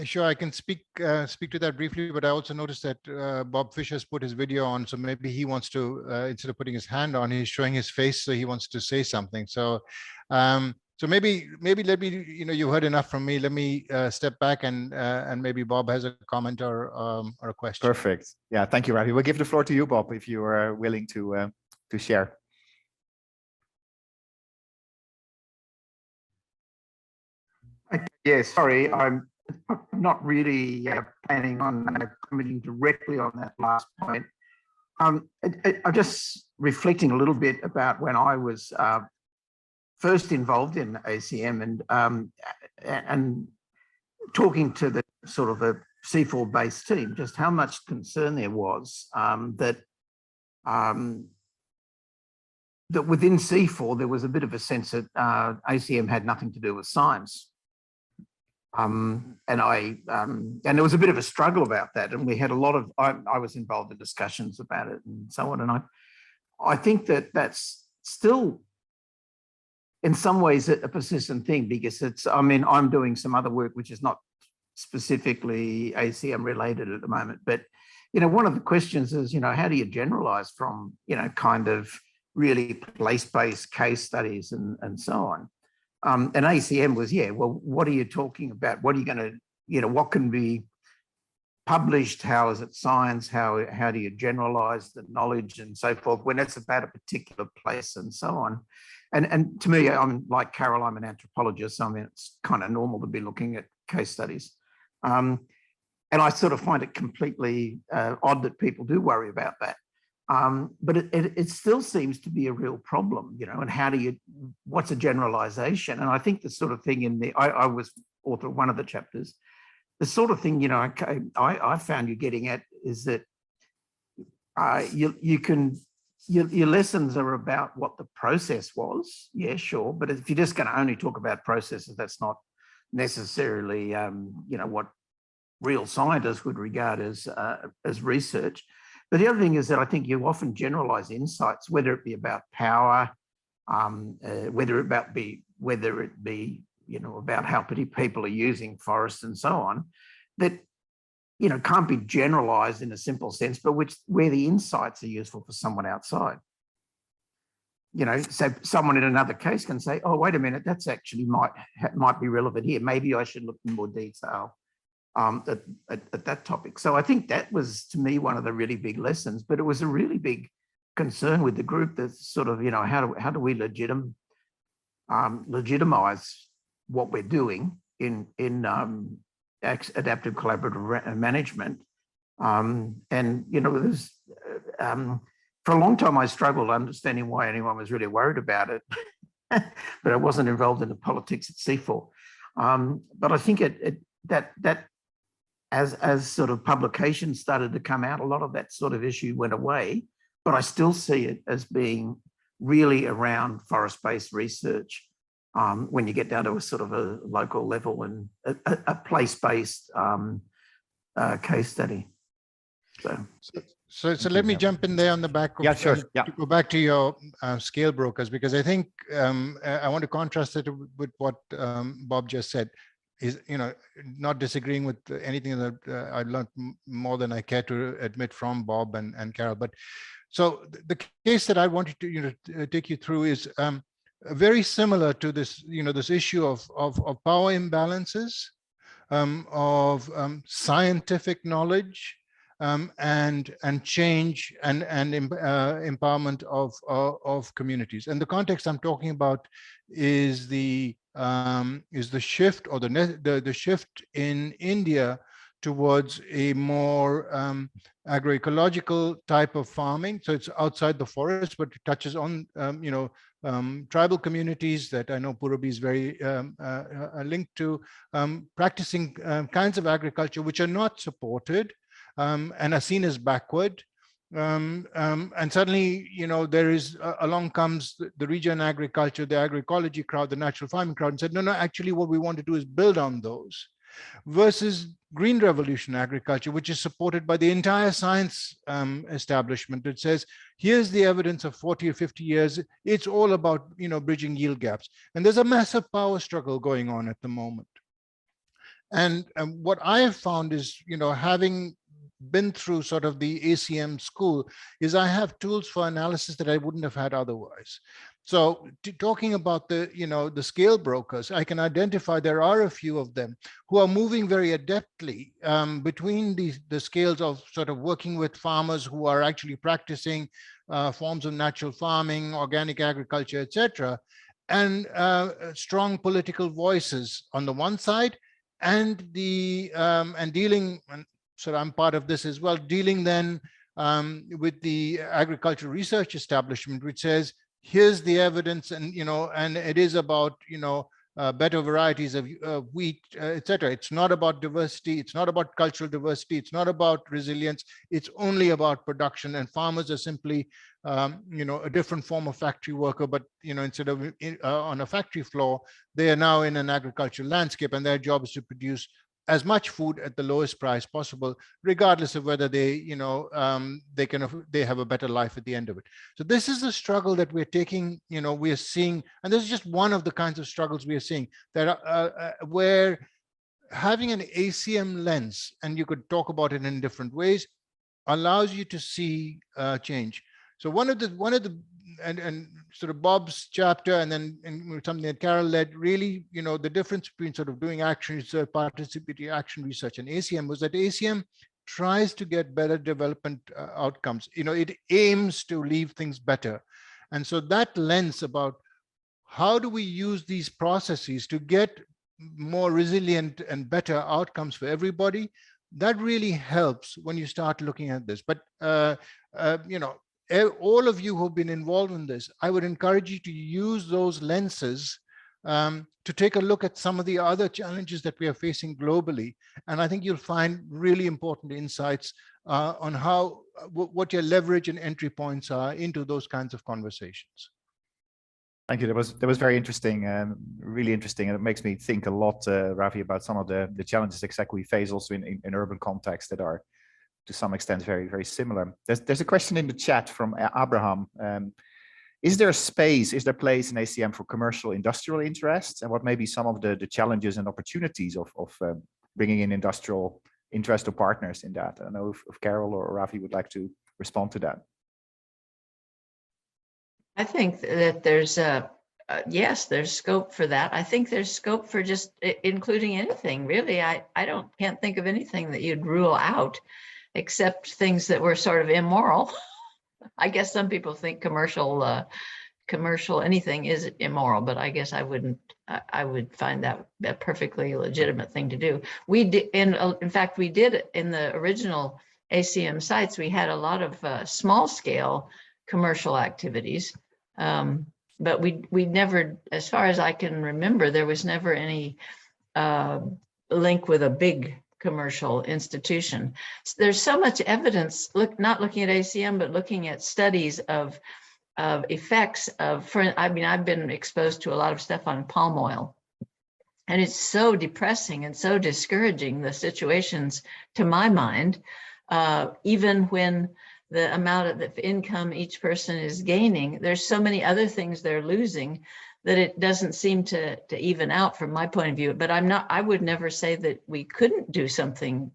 Sure, I can speak to that briefly, but I also noticed that Bob Fisher's put his video on, so maybe he wants to, instead of putting his hand on, he's showing his face, so he wants to say something. So, so maybe let me, you heard enough from me. Let me step back and maybe Bob has a comment or a question. Perfect. Yeah, thank you, Ravi. We'll give the floor to you, Bob, if you are willing to share. Yeah, sorry, I'm not really planning on commenting directly on that last point. I'm just reflecting a little bit about when I was first involved in ACM and talking to the sort of a CIFOR-based team, just how much concern there was that within CIFOR there was a bit of a sense that ACM had nothing to do with science. And there was a bit of a struggle about that, and we had a lot of, I was involved in discussions about it and so on. And I think that that's still in some ways a persistent thing, because I'm doing some other work which is not specifically ACM related at the moment, but one of the questions is, how do you generalize from, kind of really place-based case studies and so on. And ACM was, well, what are you talking about? What are you going to, what can be published? How is it science? How do you generalize the knowledge and so forth when it's about a particular place and so on? And to me, I'm like Carol, I'm an anthropologist. So it's kind of normal to be looking at case studies. And I sort of find it completely odd that people do worry about that. But it still seems to be a real problem, and what's a generalization? And I think the sort of thing I was author of one of the chapters, the sort of thing, I found you getting at is that your lessons are about what the process was. Yeah, sure. But if you're just going to only talk about processes, that's not necessarily, what real scientists would regard as research. But the other thing is that I think you often generalize insights, whether it be about power, whether it be about how people are using forests and so on, that can't be generalized in a simple sense, but where the insights are useful for someone outside. So someone in another case can say, oh, wait a minute, that's actually might be relevant here. Maybe I should look in more detail at that topic. So I think that was, to me, one of the really big lessons, but it was a really big concern with the group that sort of, how do we legitimize what we're doing in adaptive collaborative management. There's for a long time I struggled understanding why anyone was really worried about it, but I wasn't involved in the politics at CIFOR. But I think that as sort of publications started to come out, a lot of that sort of issue went away, but I still see it as being really around forest-based research when you get down to a sort of a local level and a place-based case study. So let me jump in there on the back of, sure. To go back to your scale brokers, because I think I want to contrast it with what Bob just said. Is not disagreeing with anything that I learned more than I care to admit from Bob and Carol. But so the case that I wanted to take you through is very similar to this this issue of power imbalances, of scientific knowledge, and change and empowerment of communities. And the context I'm talking about is the shift, or the shift in India towards a more agroecological type of farming. So it's outside the forest, but it touches on tribal communities that I know Purabi is very linked to, practicing kinds of agriculture which are not supported and are seen as backward. And suddenly, there is along comes the regen agriculture, the agroecology crowd, the natural farming crowd, and said, no, actually what we want to do is build on those, versus green revolution agriculture, which is supported by the entire science establishment. It says, here's the evidence of 40 or 50 years. It's all about, bridging yield gaps. And there's a massive power struggle going on at the moment. And what I have found is, having been through sort of the ACM school, is I have tools for analysis that I wouldn't have had otherwise. So talking about the scale brokers, I can identify there are a few of them who are moving very adeptly between the scales of sort of working with farmers who are actually practicing forms of natural farming, organic agriculture, etc., and strong political voices on the one side, and dealing. So I'm part of this as well, dealing then with the agricultural research establishment, which says, here's the evidence, and and it is about better varieties of wheat, etc. It's not about diversity. It's not about cultural diversity. It's not about resilience. It's only about production. And farmers are simply, a different form of factory worker. But instead of on a factory floor, they are now in an agricultural landscape, and their job is to produce as much food at the lowest price possible, regardless of whether they, they have a better life at the end of it. So this is the struggle that we're taking, we are seeing, and this is just one of the kinds of struggles we are seeing, that where having an ACM lens, and you could talk about it in different ways, allows you to see change. So one of the and sort of Bob's chapter, and then something that Carol led, really, the difference between sort of doing action research, participatory action research, and ACM was that ACM tries to get better development outcomes. It aims to leave things better. And so that lens about how do we use these processes to get more resilient and better outcomes for everybody, that really helps when you start looking at this. But, all of you who've been involved in this, I would encourage you to use those lenses to take a look at some of the other challenges that we are facing globally. And I think you'll find really important insights on what your leverage and entry points are into those kinds of conversations. Thank you. That was very interesting, really interesting, and it makes me think a lot, Ravi, about some of the challenges exactly we face also in urban contexts that are to some extent very similar. There's a question in the chat from Abraham. Is there space, is there place in ACM for commercial industrial interests, and what may be some of the challenges and opportunities of bringing in industrial interest or partners in that? I don't know if Carol or Ravi would like to respond to that. I think that there's yes, there's scope for that. I think there's scope for just including anything, really. I can't think of anything that you'd rule out, except things that were sort of immoral. I guess some people think commercial anything is immoral, but I guess I wouldn't. I would find that a perfectly legitimate thing to do. We did, in fact, we did in the original ACM sites. We had a lot of small scale commercial activities. But we never, as far as I can remember, there was never any link with a big commercial institution. There's so much evidence, not looking at ACM, but looking at studies of effects of, I mean, I've been exposed to a lot of stuff on palm oil, and it's so depressing and so discouraging, the situations, to my mind, even when the amount of the income each person is gaining, there's so many other things they're losing that it doesn't seem to even out from my point of view. But I would never say that we couldn't do something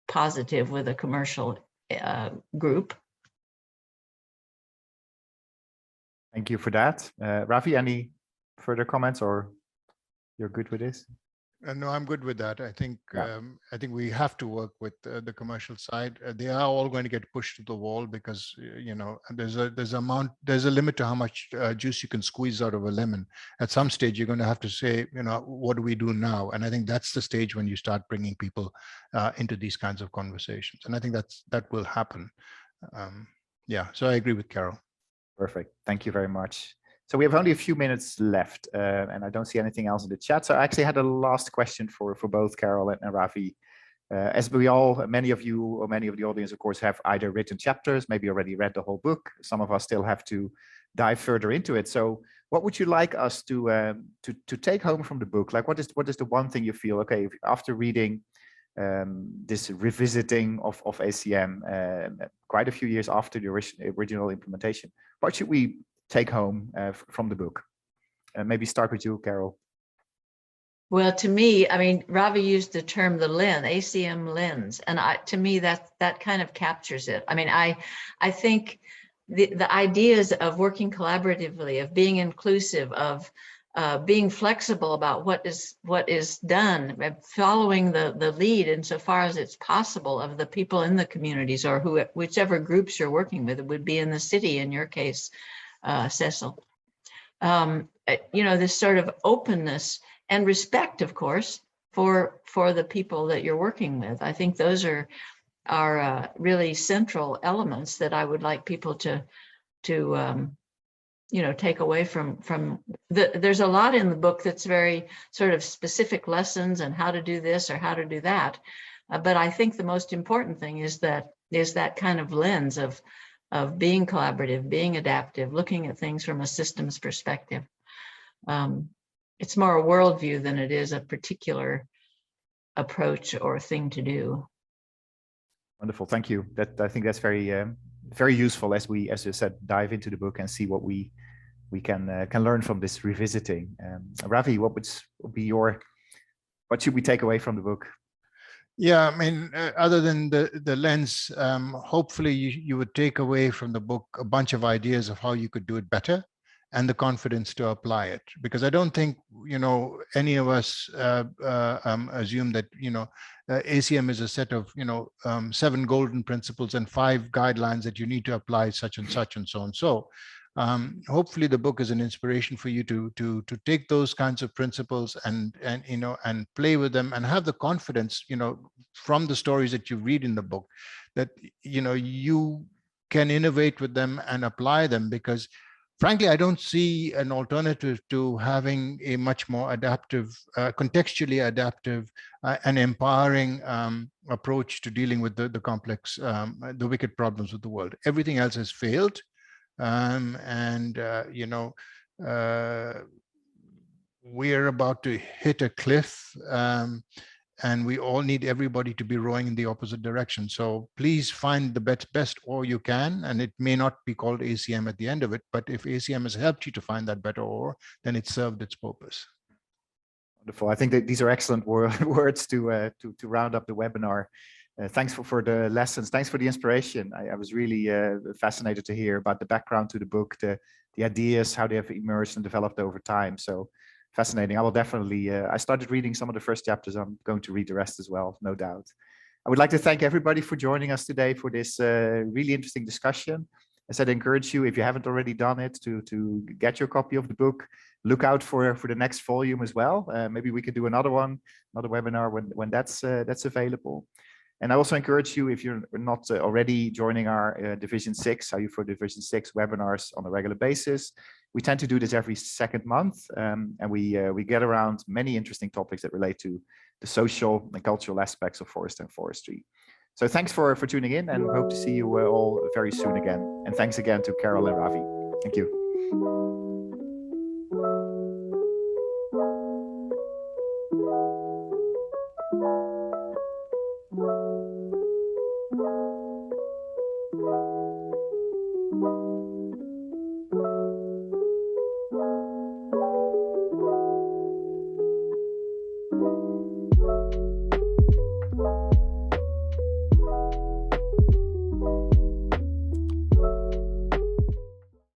positive with a commercial group. Thank you for that. Ravi, any further comments, or you're good with this? No, I'm good with that. I think Yeah. I think we have to work with the commercial side. They are all going to get pushed to the wall because you know there's a limit to how much juice you can squeeze out of a lemon. At some stage, you're going to have to say, you know, what do we do now? And I think that's the stage when you start bringing people into these kinds of conversations. And I think that will happen. Yeah, so I agree with Carol. Perfect. Thank you very much. So we have only a few minutes left, and I don't see anything else in the chat. So I actually had a last question for both Carol and Ravi. As many of you or many of the audience, of course, have either written chapters, maybe already read the whole book. Some of us still have to dive further into it. So what would you like us to take home from the book? Like, what is the one thing you feel, okay, after reading this revisiting of ACM quite a few years after the original implementation, what should we take home from the book? Maybe start with you, Carol. Well, to me, I mean, Ravi used the term the lens, ACM lens, and to me that kind of captures it. I mean, I think the ideas of working collaboratively, of being inclusive, of being flexible about what is done, following the lead insofar as it's possible of the people in the communities, or whichever groups you're working with. It would be in the city, in your case, Cecil. You know, this sort of openness and respect, of course, for the people that you're working with. I think those are really central elements that I would like people to you know, take away from there's a lot in the book that's very sort of specific lessons and how to do this or how to do that. But I think the most important thing is that kind of lens of being collaborative, being adaptive, looking at things from a systems perspective. It's more a worldview than it is a particular approach or thing to do. Wonderful, thank you. I think that's very useful as you said, dive into the book and see what we can learn from this revisiting. Ravi, what should we take away from the book? Yeah, I mean, other than the lens, hopefully you would take away from the book a bunch of ideas of how you could do it better, and the confidence to apply it. Because I don't think, you know, any of us assume that, you know, ACM is a set of, you know, 7 golden principles and 5 guidelines that you need to apply such and such and so on. So hopefully the book is an inspiration for you to take those kinds of principles and you know, and play with them, and have the confidence, you know, from the stories that you read in the book, that, you know, you can innovate with them and apply them. Because frankly, I don't see an alternative to having a much more adaptive, contextually adaptive and empowering approach to dealing with the complex, the wicked problems of the world. Everything else has failed. You know, we're about to hit a cliff, and we all need everybody to be rowing in the opposite direction. So please find the best oar you can, and it may not be called ACM at the end of it, but if ACM has helped you to find that better oar, then it served its purpose. Wonderful. I think that these are excellent words to round up the webinar. Thanks for the lessons. Thanks for the inspiration. I was really fascinated to hear about the background to the book, the ideas, how they have emerged and developed over time. So fascinating. I will definitely, I started reading some of the first chapters. I'm going to read the rest as well, no doubt. I would like to thank everybody for joining us today for this really interesting discussion. I said, I encourage you, if you haven't already done it, to get your copy of the book. Look out for the next volume as well. Maybe we could do another webinar when that's available. And I also encourage you, if you're not already joining our Division 6, IUFRO Division 6 webinars on a regular basis. We tend to do this every second month, and we get around many interesting topics that relate to the social and cultural aspects of forest and forestry. So thanks for tuning in, and hope to see you all very soon again. And thanks again to Carol and Ravi. Thank you.